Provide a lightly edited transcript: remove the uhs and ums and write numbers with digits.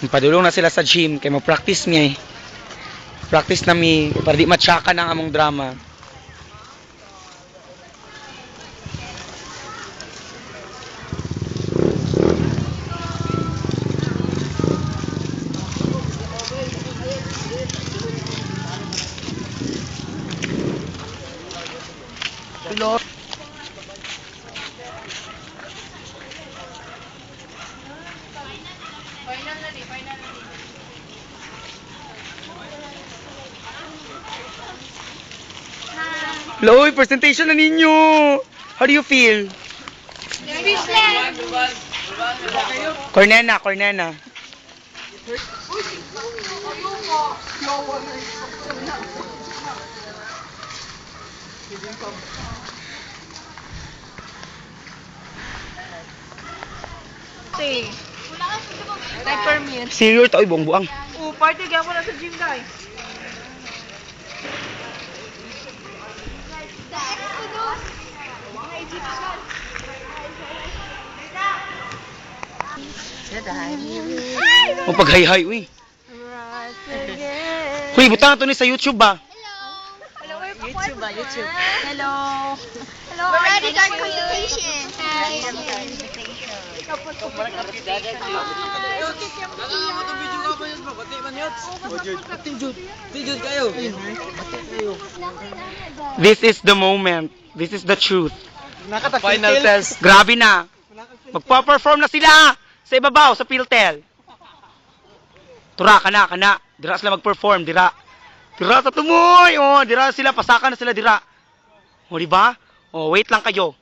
Padulong na sila sa gym kay mo-practice niya eh. Practice na mi para di matsaka ng among drama. Hello. Hello, presentation na ninyo. How do you feel? Cornena, Cornena. Say, like permit. Senior to, ay buang-buang. Oh, party kaya mo na sa gym, guys. O pag-hay-hay, uy. Uy, butang to ni sa YouTube ba? YouTube ba? YouTube. Hello. Hello. We're ready to start presentation. This is the moment. This is the truth. Final test. Grabe na. Magpa-perform na sila sa ibabaw, sa Piltel. Tura, kana. Dira sila mag-perform, dira. Dira sa tumoy. Oh, dira sila, pasakan na sila dira. O, diba? Oh, wait lang kayo.